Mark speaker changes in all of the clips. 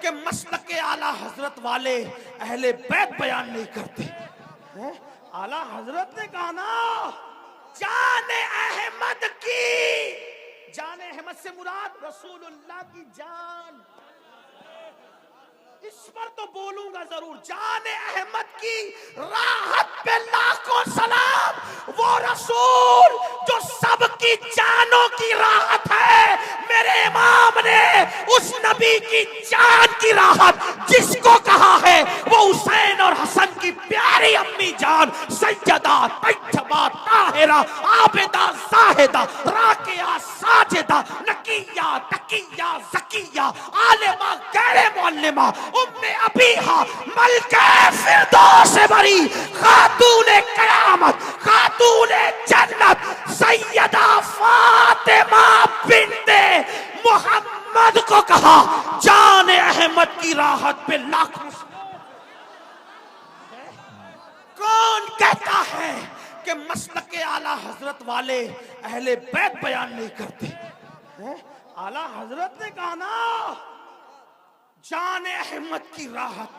Speaker 1: کہ مسلک اعلیٰ حضرت والے اہل بیت بیان نہیں کرتے. اعلیٰ حضرت نے کہا نا جان احمد کی، جان احمد سے مراد رسول اللہ کی جان. اس پر تو بولوں گا ضرور. جان احمد کی راحت پہ لاکھوں سلام. وہ رسول جو سب کی جانوں کی راحت ہے. میرے امام نے اس نبی کی جان کی راحت جس کو کہا ہے وہ حسین اور حسن کی پیاری امی جان سیدہ طیبہ طاہرہ عابدہ زاہدہ راکعہ ساجدہ نقیہ تقیہ زکیہ عالمہ غیر معلمہ ام ابیہا ملکہ فردوس بری خاتون قیامت خاتون جنت سیدہ فاطمہ بنت محمد کو کہا جان احمد کی راحت پہ لاکھوں. کون کہتا ہے کہ مسلک اعلیٰ حضرت والے اہل بیت بیان نہیں کرتے؟ اعلیٰ حضرت نے کہا نا جان احمد کی راحت،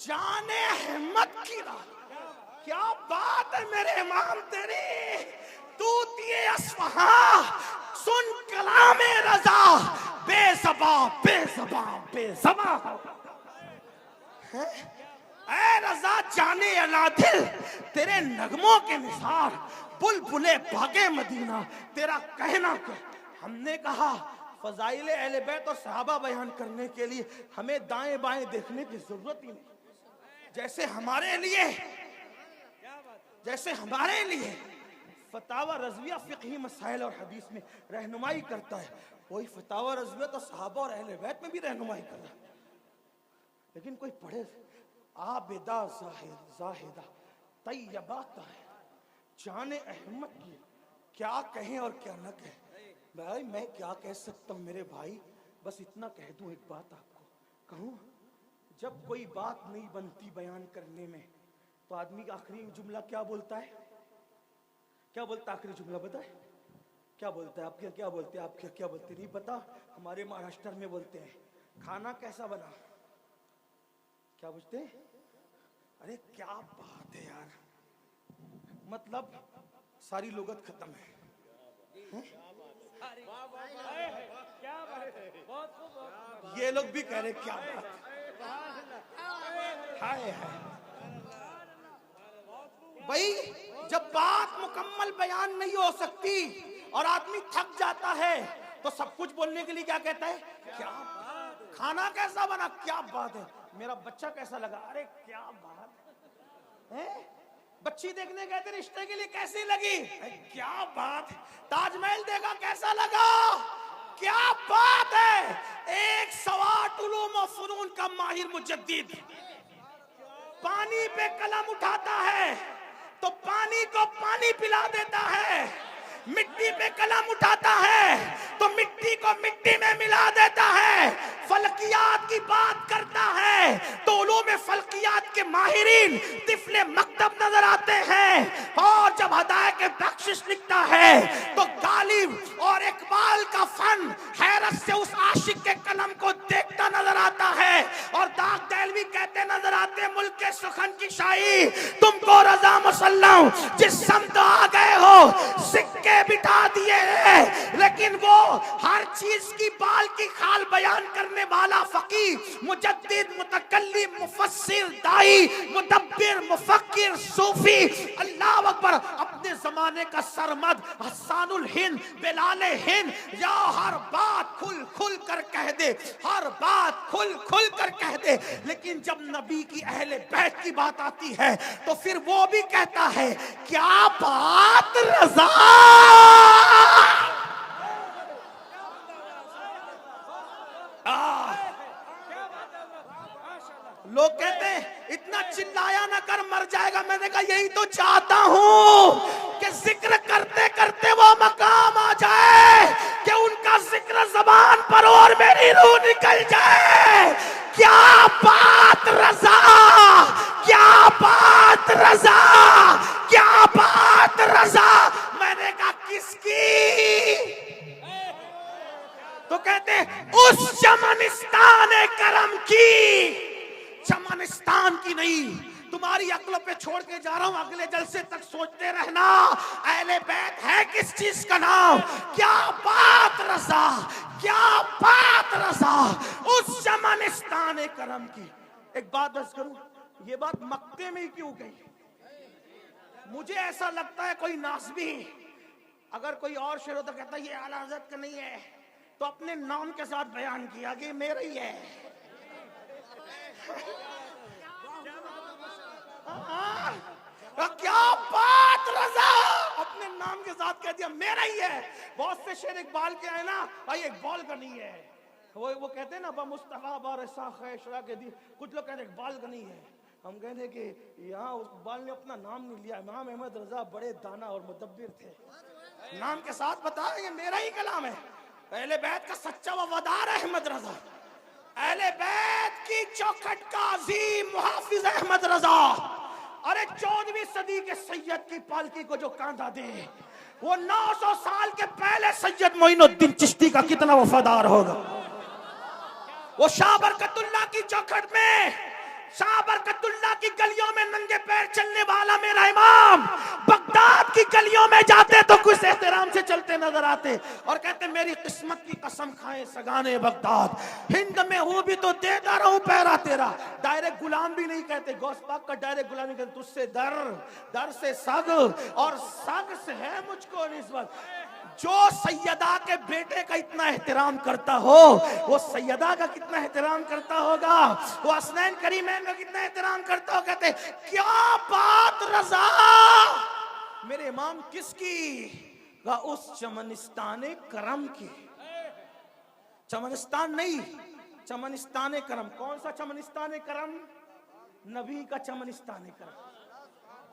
Speaker 1: جان احمد کی راحت. کیا بات ہے میرے امام تیری. طوطی اصفہاں سن کلام رضا بے زباں بے زباں بے زباں. اے رضا جانے الا دل تیرے نغموں کے نثار بلبلے باغے مدینہ تیرا کہنا کیا. ہم نے کہا فضائل اہل بیت اور صحابہ بیان کرنے کے لیے ہمیں دائیں بائیں دیکھنے کی ضرورت ہی نہیں. جیسے ہمارے لیے فتاوی رضویہ فقہی مسائل اور حدیث میں رہنمائی کرتا ہے، وہی فتاوی رضویہ تو صحابہ اور اہل بیت میں بھی رہنمائی کر رہا ہے. لیکن کوئی پڑھے عابدہ زاہدہ طیبہ طاہرہ جان احمد کی کیا کہیں اور کیا نہ کہیں. بھائی میں کیا کہہ سکتا ہوں میرے بھائی، بس اتنا کہہ دوں. ایک بات آپ کو کہوں، جب کوئی بات نہیں بنتی بیان کرنے میں تو آدمی کا آخری جملہ کیا بولتا ہے؟ کیا بولتا ہے آخری جملہ؟ بتائے کیا بولتا ہے؟ آپ کیا بولتے ہیں؟ آپ کیا بولتے نہیں پتا. ہمارے مہاراشٹر میں بولتے ہیں کھانا کیسا بنا. کیا بولتے ہیں؟ ارے کیا بات ہے یار، مطلب ساری لغت ختم ہے. یہ لوگ بھی کہہ رہے کیا بات ہے. بھائی جب بات مکمل بیان نہیں ہو سکتی اور آدمی تھک جاتا ہے تو سب کچھ بولنے کے لیے کیا کہتا ہے؟ کیا کھانا کیسا بنا. کیا بات ہے. میرا بچہ کیسا لگا. ارے کیا بات ہے. بچی دیکھنے گئے تھے رشتے کے لیے کیسی لگی. کیا بات. تاج محل دیکھا کیسا لگا. کیا بات ہے. ایک سوات علوم و فنون کا ماہر مجدد پانی پہ قلم اٹھاتا ہے تو پانی کو پانی پلا دیتا ہے. مٹی پہ قلم اٹھاتا ہے تو مٹی کو مٹی میں ملا دیتا ہے. فلکیات کی بات کرتا ہے تو علوم فلکیات کے ماہرین طفل مکتب نظر آتے ہیں. اور جب ہدایت بخشش لکھتا ہے تو غالب اور اقبال کا فن حیرت سے اس عاشق کے قلم کو دیکھتا نظر آتا ہے. اور داغ دہلوی کہتے نظر آتے ملک کے سخن کی شاہی تم کو رضا مسلم جس سمت آ گئے ہو سکے بٹھا دیے ہیں. لیکن وہ ہر چیز کی بال کی خال بیان کرنے والا فقیہ مجدد متکلم مفسر دائی مدبر مفکر صوفی اللہ اکبر اپنے زمانے کا سرمد حسان الہند بلال ہند یا ہر بات کھل کھل کر کہہ دے. ہر بات کھل کھل کر کہہ دے. لیکن جب نبی کی اہل بیت کی بات آتی ہے تو پھر وہ بھی کہتا ہے کیا بات رضا. لوگ کہتے ہیں اتنا چلایا نہ کر مر جائے گا. میں نے کہا یہی تو چاہتا ہوں کہ ذکر کرتے کرتے وہ مقام آ جائے کہ ان کا ذکر زبان پر اور میری روح نکل جائے. کیا بات رضا. کیا بات رضا. کیا بات رضا. میں نے کہا کس کی. تو کہتے اس چمنستان کرم کی، چمنستان کی نہیں، تمہاری عقل پہ چھوڑ کے جا رہا ہوں، اگلے جلسے تک سوچتے رہنا اہل بیت ہے کس چیز کا نام. کیا بات رضا، کیا بات رضا، اس چمنستان کرم کی. ایک بات بس کروں، یہ بات مکے میں ہی کیوں گئی؟ مجھے ایسا لگتا ہے کوئی ناسبی اگر کوئی اور شعر ہوتا کہتا یہ اعلیٰ حضرت کا نہیں ہے تو اپنے نام کے ساتھ بیان کیا کہ یہ میرا ہی ہے. کیا بات رضا، اپنے نام کے ساتھ کہہ دیا میرا ہی ہے. بہت سے شعر اقبال کے ہیں نا بھائی، اقبال کا نہیں ہے. وہ کہتے ہیں نا با مصطفیٰ بارسا خیشرا کے دی، کچھ لوگ کہتے ہیں اقبال کا نہیں ہے. ہم کہتے ہیں کہ یہاں اقبال نے اپنا نام نہیں لیا. امام احمد رضا بڑے دانا اور مدبر تھے، نام کے ساتھ بتا یہ میرا ہی کلام ہے. اہل بیت کا سچا وفادار احمد رضا، اہل بیت کی چوکھٹ کا عظیم محافظ احمد رضا. ارے 14ویں صدی کے سید کی پالکی کو جو کاندھا دے، وہ 900 سال کے پہلے سید معین الدین چشتی کا کتنا وفادار ہوگا. وہ شاہ برکت اللہ کی چوکھٹ میں، شاہ برکت اللہ کی گلیوں میں ننگے پیر چلنے والا میرا امام بغداد کی گلیوں میں جاتے تو کچھ احترام سے چلتے نظر آتے اور کہتے میری قسمت کی قسم کھائیں سگانے بغداد، ہند میں ہوں بھی تو دیتا رہوں پیرا تیرا. ڈائریکٹ غلام بھی نہیں کہتے، غوث پاک کا ڈائریکٹ غلام نہیں کہتے، تجھ سے در سے سگ اور سگ سے ہے مجھ کو نسبت. جو سیدہ کے بیٹے کا اتنا احترام کرتا ہو وہ سیدہ کا کتنا احترام کرتا ہوگا، وہ حسنین کریمین کا کتنا احترام کرتا ہو. کہتے کیا بات رضا، میرے امام کس کی؟ اس چمنستان کرم کی. چمنستان نہیں، چمنستان کرم. کون سا چمنستان کرم؟ نبی کا چمنستان کرم.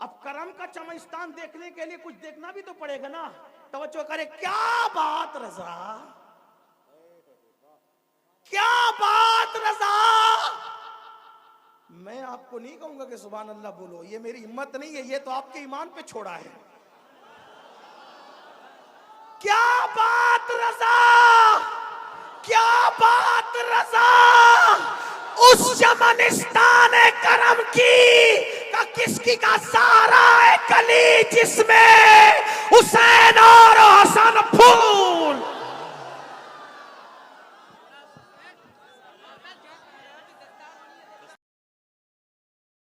Speaker 1: اب کرم کا چمنستان دیکھنے کے لیے کچھ دیکھنا بھی تو پڑے گا نا. توجہ کرے، کیا بات رضا، کیا بات رضا. میں آپ کو نہیں کہوں گا کہ سبحان اللہ بولو، یہ میری ہمت نہیں ہے، یہ تو آپ کے ایمان پہ چھوڑا ہے. کیا بات رضا، کیا بات رضا. اس چمنستان کرم کی کا کس کی کا سارا کلی جس میں حسین اور